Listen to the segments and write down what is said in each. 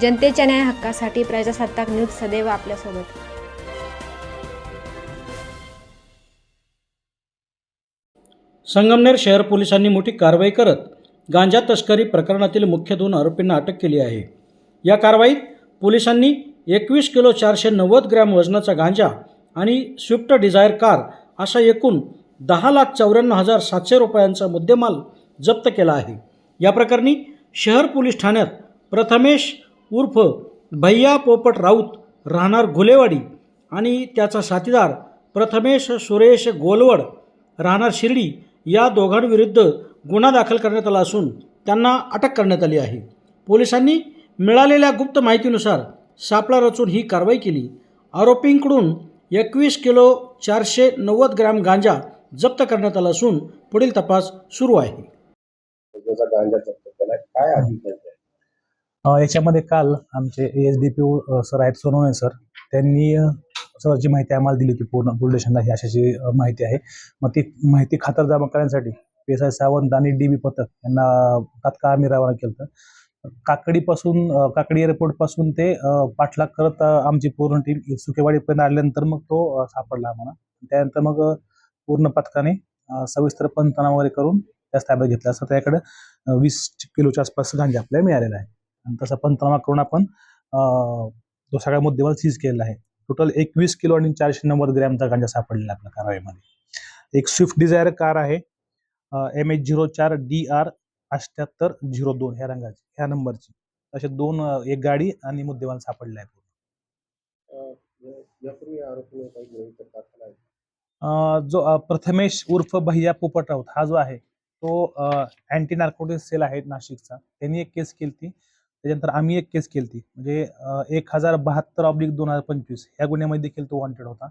जनतेच्या न्याय हक्कासाठी प्रजासत्ताक न्यूज सदैव आपल्यासोबत। संगमनेर शहर पोलिसांनी मोठी कारवाई करत गांजा तस्करी प्रकरणातील मुख्य 2 आरोपींना अटक केली आहे। या कारवाईत पोलिसांनी 21 किलो 490 ग्रॅम वजनाचा गांजा आणि स्विफ्ट डिझायर कार अशा एकूण 10,54,700 रुपयांचा मुद्देमाल जप्त केला आहे। या प्रकरणी शहर पोलीस ठाण्यात प्रथमेश उर्फ भैया पोपट राऊत राहणार घुलेवाडी आणि त्याचा साथीदार प्रथमेश सुरेश गोलवड राहणार शिर्डी या दोघांविरुद्ध गुन्हा दाखल करण्यात आला असून त्यांना अटक करण्यात आली आहे। पोलिसांनी मिळालेल्या गुप्त माहितीनुसार सापळा रचून ही कारवाई केली। आरोपींकडून 21 किलो 490 ग्रॅम गांजा जप्त करण्यात आला असून पुढील तपास सुरू आहे। याच्यामध्ये काल आमचे ASDPO सर आहेत सोनवणे सर, त्यांनी जी माहिती आम्हाला दिली होती पूर्ण पोलीस स्टेशनला ही अशाची माहिती आहे। मग ती माहिती खातरजमा करण्यासाठी PSI सावंत आणि DB पथक यांना तात्काळ आम्ही रवाना केलं। काकडी एअरपोर्टपासून ते पाठलाग करत आमची पूर्ण टीम सुकेवाडीपर्यंत आल्यानंतर मग तो सापडला आम्हाला। त्यानंतर मग पूर्ण पथकाने सविस्तर पंचनामा वगैरे करून त्यास ताब्यात घेतला असता। त्याकडे 20 किलोच्या आसपास गांजा आपल्याला मिळालेला आहे आणि तसा पंचनामा करून आपण तो सगळा मुद्देमाल सीज केलेला आहे। टोटल 21 किलो आणि 490 ग्रॅमचा गांजा सापडलेला आपल्या कारवाईमध्ये। एक स्विफ्ट डिझायर कार आहे MH04 DR 7802 ह्या रंगाची, ह्या नंबरची, असे 2 एक गाडी आणि मुद्देमाल सापडला आहे। जो प्रथमेश उर्फ भैया पोपट राऊत हा जो आहे तो अँटी नार्कोटिक सेल आहे नाशिकचा, त्यांनी एक केस केली। त्याच्यानंतर आम्ही एक केस केली, म्हणजे 1072/2025 ह्या गुन्ह्यामध्ये देखील तो वॉन्टेड होता।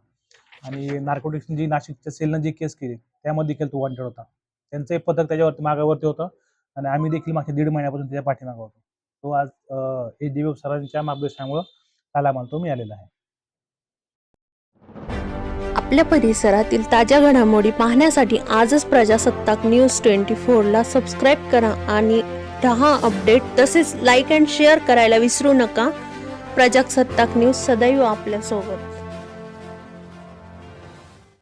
आणि नार्कोटिक्स जी नाशिकच्या सेलनं जी केस केली त्यामध्ये देखील तो वॉन्टेड होता। त्यांचं एक पथक त्याच्यावरती मागावरती होतं आणि आम्ही देखील मागच्या 1.5 महिन्यापासून त्याच्या पाठीमागे होतो। तो आज ASDPO सरांच्या मार्गदर्शनामुळे काल आम्हाला तो मिळालेला आहे। आपल्या परिसरातील ताज्या घडामोडी पाहण्यासाठी आजच प्रजासत्ताक न्यूज 24 ला सबस्क्राईब करा आणि 10 अपडेट तसेच लाईक अँड शेअर करायला विसरू नका। प्रजासत्ताक न्यूज सदैव आपल्यासोबत।